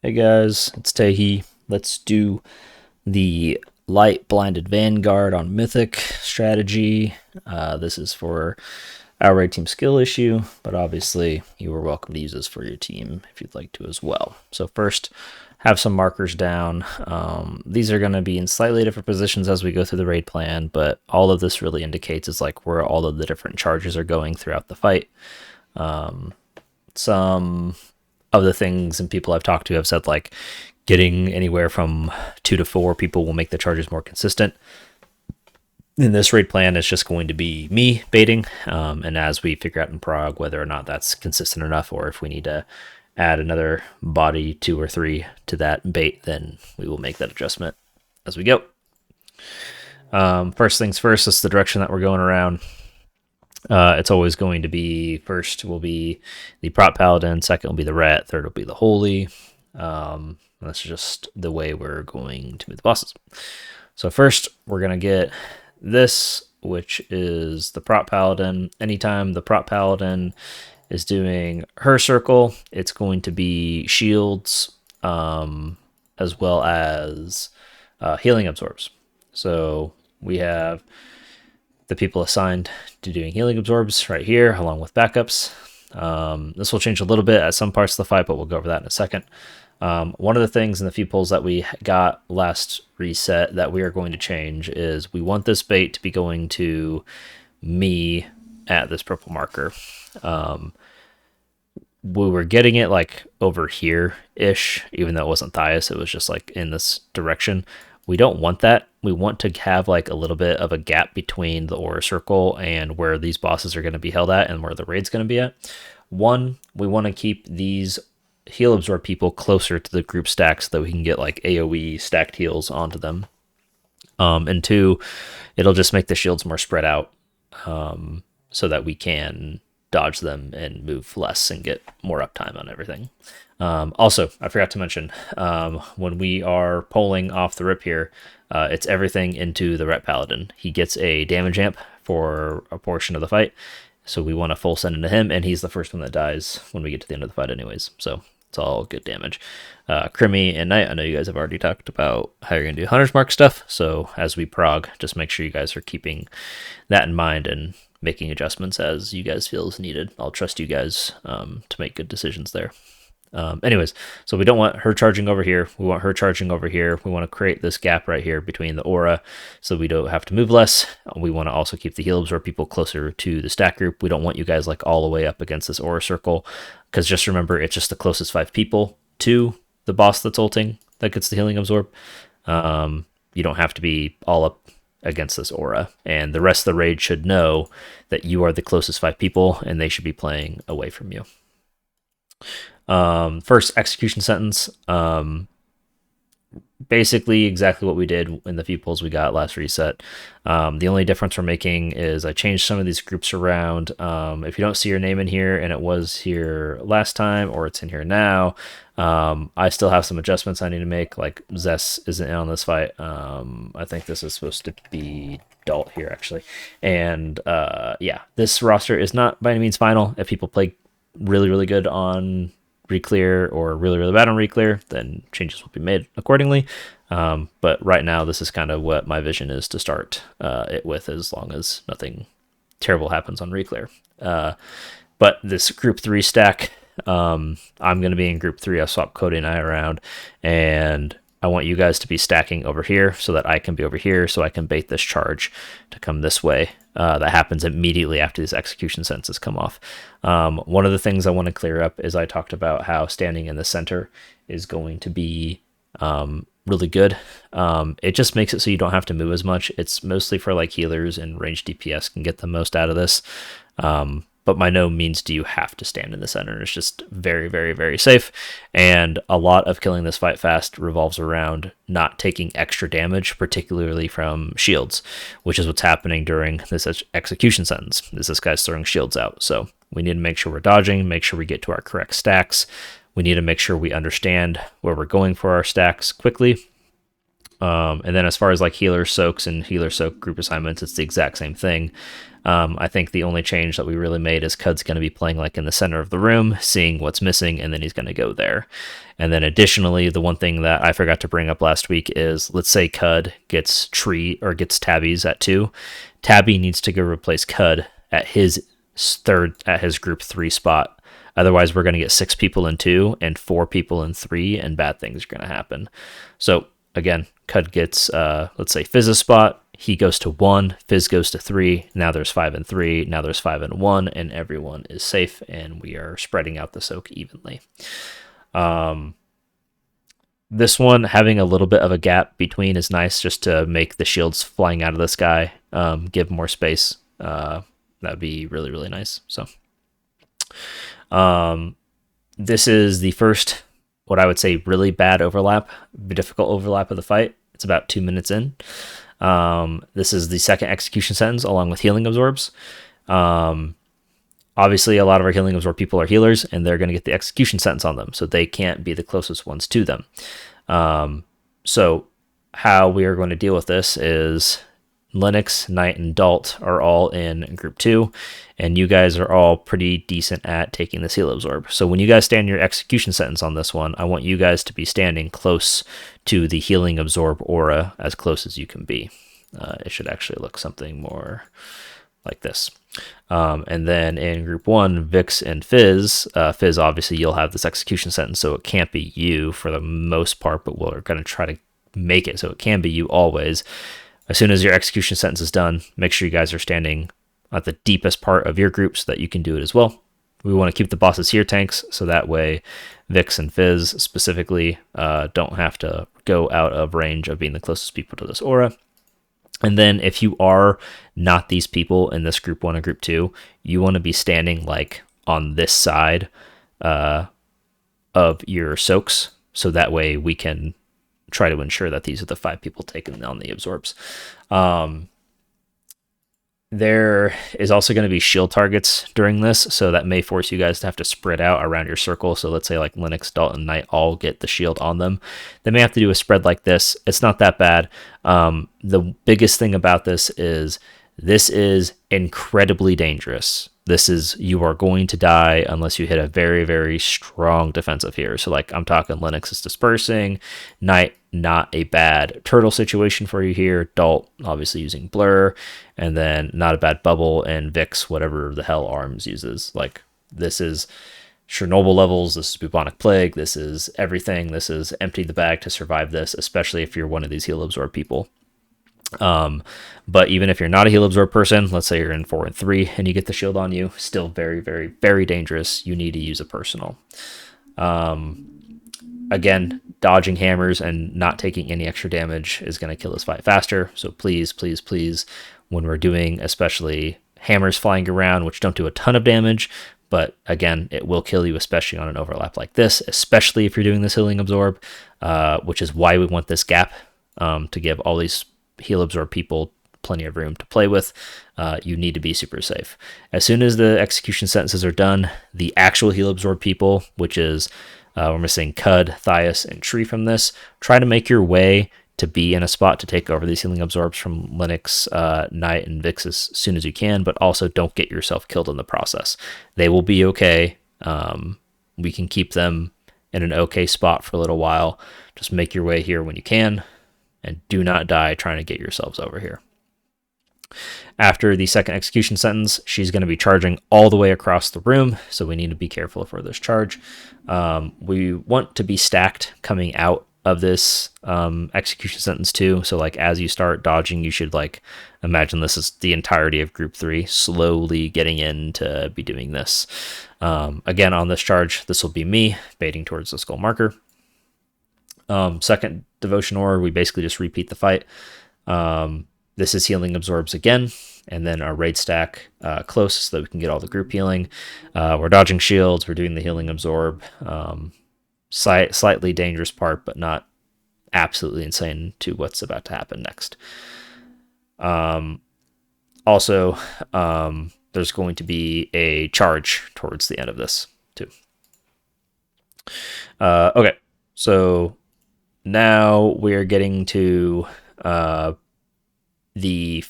Hey guys, it's Tehi. Let's do the Light-Blinded Vanguard on Mythic strategy. This is for our raid team skill issue, but obviously you are welcome to use this for your team if you'd like to as well. So first, have some markers down. These are going to be in slightly different positions as we go through the raid plan, but all of this really indicates is like where all of the different charges are going throughout the fight. Some of the things and people I've talked to have said like getting anywhere from 2 to 4 people will make the charges more consistent. In this raid plan, it's just going to be me baiting, and as we figure out in Prague whether or not that's consistent enough, or if we need to add another body 2 or 3 to that bait, then we will make that adjustment as we go. First things first, this is the direction that we're going around. It's always going to be first will be the prop paladin, second will be the rat, third will be the holy. That's just the way we're going to move the bosses. So first we're gonna get this, which is the prop paladin. Anytime the prop paladin is doing her circle, it's going to be shields, as well as healing absorbs. So we have the people assigned to doing healing absorbs right here, along with backups. This will change a little bit at some parts of the fight, but we'll go over that in a second. One of the things in the few pulls that we got last reset that we are going to change is we want this bait to be going to me at this purple marker. We were getting it like over here-ish, even though it wasn't Thias, it was just like in this direction. We don't want that. We want to have like a little bit of a gap between the aura circle and where these bosses are going to be held at and where the raid's going to be at. One, we want to keep these heal absorb people closer to the group stacks so that we can get like AoE stacked heals onto them. And two, it'll just make the shields more spread out, so that we can dodge them and move less and get more uptime on everything. Also, I forgot to mention, when we are pulling off the rip here, it's everything into the Ret Paladin. He gets a damage amp for a portion of the fight, so we want to full send into him, and he's the first one that dies when we get to the end of the fight anyways, so it's all good damage. Crimmy and Knight, I know you guys have already talked about how you're going to do Hunter's Mark stuff, so as we prog, just make sure you guys are keeping that in mind and making adjustments as you guys feel is needed. I'll trust you guys to make good decisions there. Anyways, so we don't want her charging over here. We want her charging over here. We want to create this gap right here between the aura so we don't have to move less. We want to also keep the heal absorb people closer to the stack group. We don't want you guys like all the way up against this aura circle, because just remember, it's just the closest 5 people to the boss that's ulting that gets the healing absorb. You don't have to be all up against this aura, and the rest of the raid should know that you are the closest 5 people and they should be playing away from you. First execution sentence, basically exactly what we did in the few pulls we got last reset. The only difference we're making is I changed some of these groups around. If you don't see your name in here and it was here last time or it's in here now, I still have some adjustments I need to make, like Zess isn't in on this fight. I think this is supposed to be Dalt here actually. And yeah, this roster is not by any means final. If people play really good on Reclear or really bad on Reclear, then changes will be made accordingly. But right now, this is kind of what my vision is to start it with, as long as nothing terrible happens on Reclear. But this group 3 stack, I'm going to be in group 3. I swapped Cody and I around, and I want you guys to be stacking over here so that I can be over here, so I can bait this charge to come this way. That happens immediately after these execution sentences come off. One of the things I want to clear up is I talked about how standing in the center is going to be really good. It just makes it so you don't have to move as much. It's mostly for like healers and range DPS can get the most out of this. But by no means do you have to stand in the center. It's just very safe. And a lot of killing this fight fast revolves around not taking extra damage, particularly from shields, which is what's happening during this execution sentence. This guy's throwing shields out. So we need to make sure we're dodging, make sure we get to our correct stacks. We need to make sure we understand where we're going for our stacks quickly. And then as far as like healer soaks and healer soak group assignments, it's the exact same thing. I think the only change that we really made is Cud's going to be playing like in the center of the room, seeing what's missing, and then he's going to go there. And then additionally, the one thing that I forgot to bring up last week is, let's say Cud gets tree or gets Tabby's at 2. Tabby needs to go replace Cud at his group 3 spot. Otherwise, we're going to get 6 people in 2 and 4 people in 3, and bad things are going to happen. So again, Cud gets, let's say, Fizz's spot. He goes to 1, Fizz goes to 3. Now there's 5 and 3. Now there's 5 and 1, and everyone is safe, and we are spreading out the soak evenly. This one, having a little bit of a gap between is nice, just to make the shields flying out of the sky give more space. That'd be really, really nice. So this is the first, what I would say, really bad overlap, difficult overlap of the fight. It's about 2 minutes in. This is the second execution sentence along with healing absorbs. Obviously, a lot of our healing absorb people are healers, and they're going to get the execution sentence on them, so they can't be the closest ones to them. So how we are going to deal with this is Linux, Knight, and Dalt are all in group 2, and you guys are all pretty decent at taking this heal absorb. So when you guys stand your execution sentence on this one, I want you guys to be standing close to the healing absorb aura, as close as you can be. It should actually look something more like this. And then in group 1, Vix and Fizz. Fizz, obviously, you'll have this execution sentence, so it can't be you for the most part, but we're going to try to make it so it can be you always. As soon as your execution sentence is done, make sure you guys are standing at the deepest part of your group so that you can do it as well. We want to keep the bosses here tanks, so that way Vix and Fizz specifically don't have to go out of range of being the closest people to this aura. And then if you are not these people in this group 1 and group 2, you want to be standing like on this side of your soaks, so that way we can try to ensure that these are the 5 people taken on the absorbs. There is also going to be shield targets during this, so that may force you guys to have to spread out around your circle. So let's say like Linux, Dalt, and Knight all get the shield on them. They may have to do a spread like this. It's not that bad. The biggest thing about this is incredibly dangerous. You are going to die unless you hit a very, very strong defensive here. So like I'm talking Linux is dispersing, Knight, not a bad turtle situation for you here, Dalt obviously using blur, and then not a bad bubble, and Vix, whatever the hell arms uses. Like this is Chernobyl levels, this is bubonic plague, this is everything, this is empty the bag to survive this, especially if you're one of these heal absorb people. But even if you're not a heal absorb person, let's say you're in 4 and 3 and you get the shield on you, still very, very, very dangerous. You need to use a personal. Again, dodging hammers and not taking any extra damage is going to kill this fight faster. So please, please, please, when we're doing especially hammers flying around, which don't do a ton of damage, but again, it will kill you, especially on an overlap like this, especially if you're doing this healing absorb, which is why we want this gap to give all these heal absorb people plenty of room to play with. You need to be super safe. As soon as the execution sentences are done, the actual heal absorb people, which is we're missing Cud, Thias, and Tree from this, try to make your way to be in a spot to take over these healing absorbs from Linux, Knight, and Vix as soon as you can, but also don't get yourself killed in the process. They will be okay. We can keep them in an okay spot for a little while. Just make your way here when you can, and do not die trying to get yourselves over here. After the second execution sentence, she's going to be charging all the way across the room, so we need to be careful for this charge. We want to be stacked coming out of this execution sentence too, so like as you start dodging, you should like imagine this is the entirety of group 3 slowly getting in to be doing this. Again, on this charge, this will be me baiting towards the skull marker. Second devotion aura, we basically just repeat the fight. This is healing absorbs again, and then our raid stack close so that we can get all the group healing. We're dodging shields, we're doing the healing absorb. Slightly dangerous part, but not absolutely insane to what's about to happen next. Also, there's going to be a charge towards the end of this too. Okay, so now we're getting to the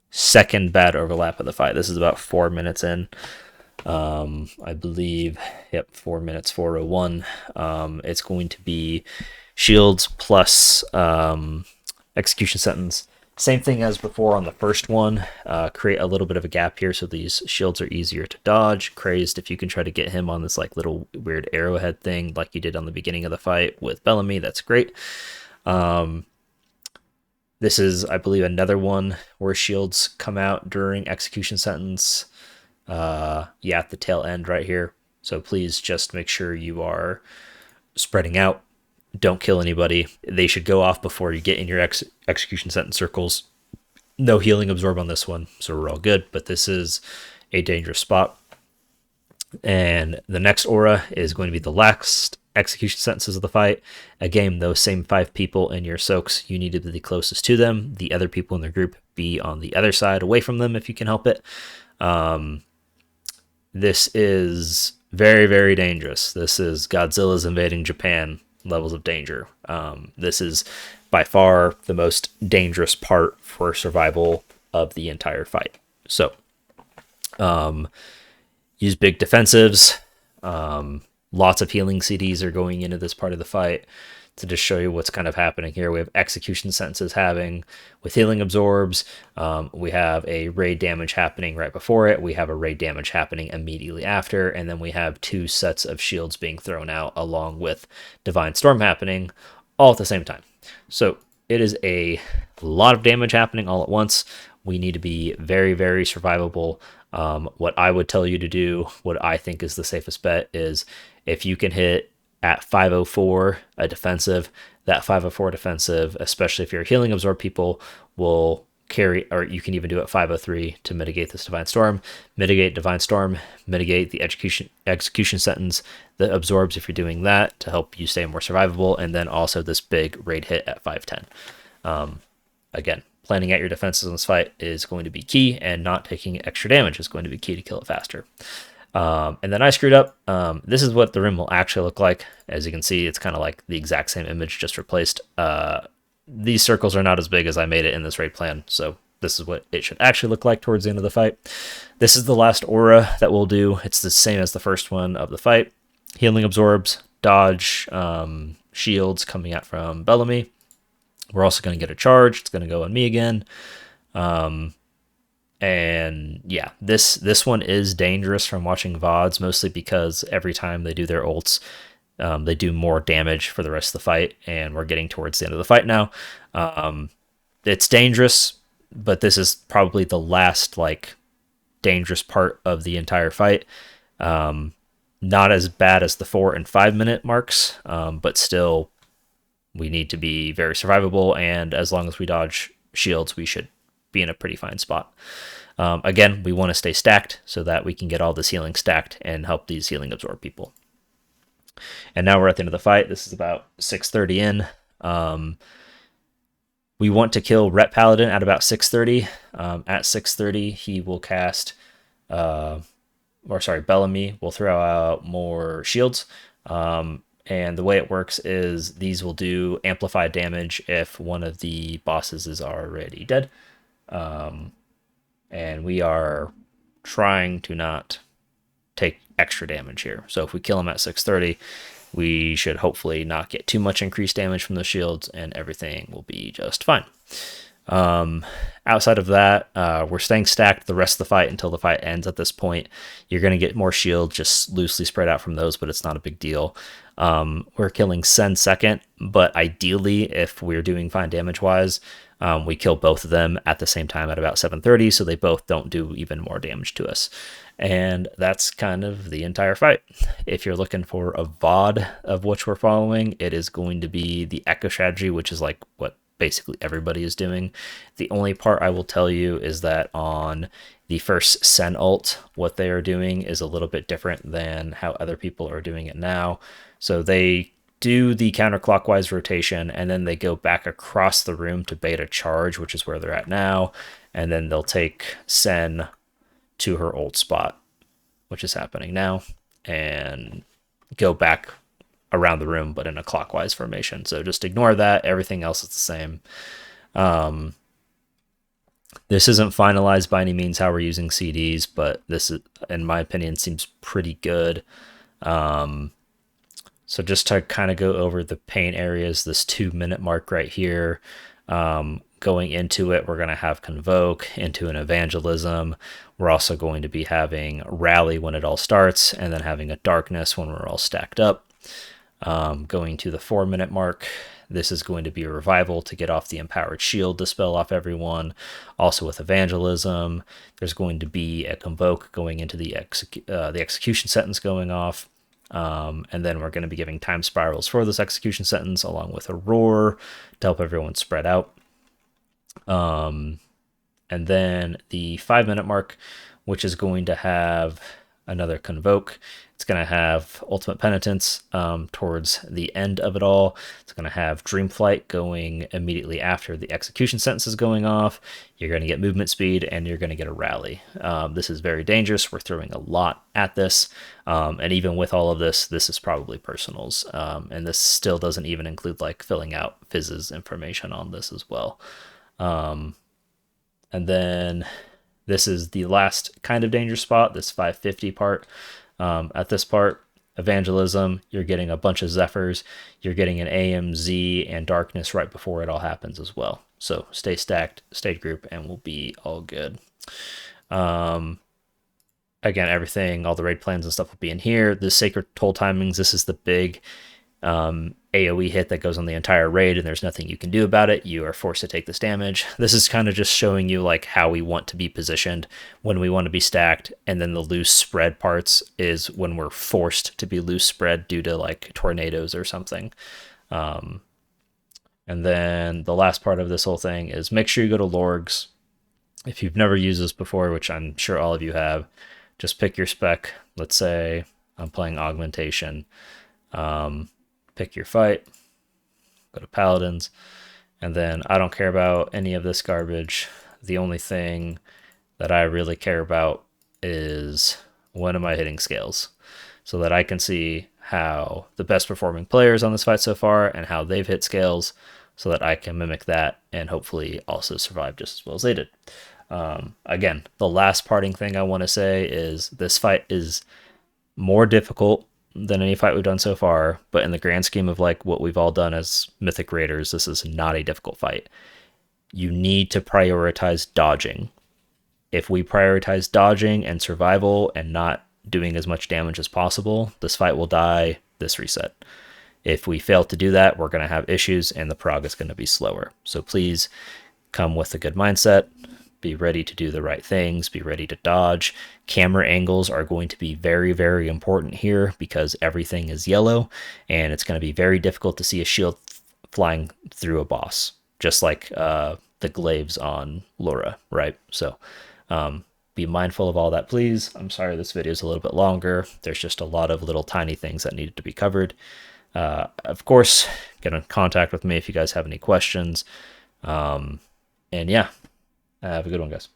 second bad overlap of the fight. This is about 4 minutes in. I believe, yep, 4 minutes, 4:01. It's going to be shields plus execution sentence. Same thing as before on the first one. Create a little bit of a gap here so these shields are easier to dodge. Crazed, if you can try to get him on this like little weird arrowhead thing like you did on the beginning of the fight with Bellamy, that's great. This is, I believe, another one where shields come out during execution sentence. Yeah, at the tail end right here. So please just make sure you are spreading out. Don't kill anybody. They should go off before you get in your execution sentence circles. No healing absorb on this one, so we're all good. But this is a dangerous spot. And the next aura is going to be the last execution sentences of the fight. Again, those same 5 people in your soaks, you need to be the closest to them. The other people in the group be on the other side, away from them if you can help it. This is very, very dangerous. This is Godzilla's invading Japan levels of danger. This is by far the most dangerous part for survival of the entire fight. So, use big defensives. Lots of healing CDs are going into this part of the fight to just show you what's kind of happening here. We have execution sentences having with healing absorbs. We have a raid damage happening right before it. We have a raid damage happening immediately after. And then we have 2 sets of shields being thrown out along with Divine Storm happening all at the same time. So it is a lot of damage happening all at once. We need to be very, very survivable. What I would tell you to do, what I think is the safest bet, is if you can hit at 504 a defensive, that 504 defensive, especially if you're healing absorb people, will carry, or you can even do it 503 to mitigate this Divine Storm. Mitigate Divine Storm, mitigate the execution sentence that absorbs if you're doing that to help you stay more survivable, and then also this big raid hit at 510. Again, planning out your defenses in this fight is going to be key, and not taking extra damage is going to be key to kill it faster. And then I screwed up. This is what the rim will actually look like. As you can see, it's kind of like the exact same image, just replaced. These circles are not as big as I made it in this raid plan, so this is what it should actually look like towards the end of the fight. This is the last aura that we'll do. It's the same as the first one of the fight. Healing absorbs, dodge, shields coming out from Bellamy. We're also going to get a charge. It's going to go on me again. And yeah, this one is dangerous from watching VODs, mostly because every time they do their ults, they do more damage for the rest of the fight, and we're getting towards the end of the fight now. It's dangerous, but this is probably the last like dangerous part of the entire fight. Not as bad as the 4 and 5 minute marks, but still we need to be very survivable, and as long as we dodge shields, we should be in a pretty fine spot. Again, we want to stay stacked so that we can get all this healing stacked and help these healing absorb people. And now we're at the end of the fight. This is about 6:30 in. We want to kill Ret Paladin at about 6:30. At 6:30, he will cast, Bellamy will throw out more shields. And the way it works is these will do amplified damage if one of the bosses is already dead. And we are trying to not take extra damage here. So if we kill him at 6:30, we should hopefully not get too much increased damage from the shields, and everything will be just fine. Outside of that, we're staying stacked the rest of the fight until the fight ends. At this point, you're going to get more shield just loosely spread out from those, but it's not a big deal. We're killing Sen second, but ideally, if we're doing fine damage-wise, we kill both of them at the same time at about 7:30, so they both don't do even more damage to us. And that's kind of the entire fight. If you're looking for a VOD of which we're following, it is going to be the Echo strategy, which is like what basically everybody is doing. The only part I will tell you is that on the first Sen ult, what they are doing is a little bit different than how other people are doing it now. So they do the counterclockwise rotation, and then they go back across the room to bait a charge, which is where they're at now, and then they'll take Sen to her ult spot, which is happening now, and go back around the room, but in a clockwise formation. So just ignore that. Everything else is the same. This isn't finalized by any means how we're using CDs, but this, is, in my opinion, seems pretty good. So just to kind of go over the paint areas, this 2-minute mark right here, going into it, we're going to have Convoke into an Evangelism. We're also going to be having Rally when it all starts, and then having a Darkness when we're all stacked up. Going to the 4-minute mark, this is going to be a Revival to get off the Empowered Shield to spell off everyone. Also with Evangelism, there's going to be a Convoke going into the Execution sentence going off. And then we're going to be giving time spirals for this execution sentence along with a roar to help everyone spread out. And then the 5-minute mark, which is going to have another Convoke. It's going to have Ultimate Penitence towards the end of it all. It's going to have Dreamflight going immediately after the execution sentence is going off. You're going to get movement speed, and you're going to get a rally. This is very dangerous. We're throwing a lot at this. And even with all of this, this is probably personals. And this still doesn't even include like filling out Fizz's information on this as well. And then this is the last kind of danger spot, this 550 part. At this part, Evangelism, you're getting a bunch of Zephyrs, you're getting an AMZ and Darkness right before it all happens as well. So stay stacked, stay group, and we'll be all good. Again, everything, all the raid plans and stuff will be in here. The Sacred Toll Timings, this is the big AoE hit that goes on the entire raid, and there's nothing you can do about it. You are forced to take this damage. This is kind of just showing you like how we want to be positioned when we want to be stacked, and then the loose spread parts is when we're forced to be loose spread due to like tornadoes or something. And then the last part of this whole thing is make sure you go to Lorgs. If you've never used this before, which I'm sure all of you have, just pick your spec. Let's say I'm playing Augmentation. Pick your fight, go to Paladins, and then I don't care about any of this garbage. The only thing that I really care about is when am I hitting scales, so that I can see how the best performing players on this fight so far and how they've hit scales, so that I can mimic that and hopefully also survive just as well as they did. Again, the last parting thing I want to say is this fight is more difficult than any fight we've done so far, but in the grand scheme of like what we've all done as Mythic Raiders, this is not a difficult fight. You need to prioritize dodging. If we prioritize dodging and survival and not doing as much damage as possible, this fight will die this reset. If we fail to do that, we're going to have issues and the prog is going to be slower. So please come with a good mindset. Be ready to do the right things, be ready to dodge. Camera angles are going to be very, very important here because everything is yellow and it's going to be very difficult to see a shield flying through a boss, just like the glaives on Laura, right? So be mindful of all that, please. I'm sorry this video is a little bit longer. There's just a lot of little tiny things that needed to be covered. Of course, get in contact with me if you guys have any questions. And yeah. Have a good one, guys.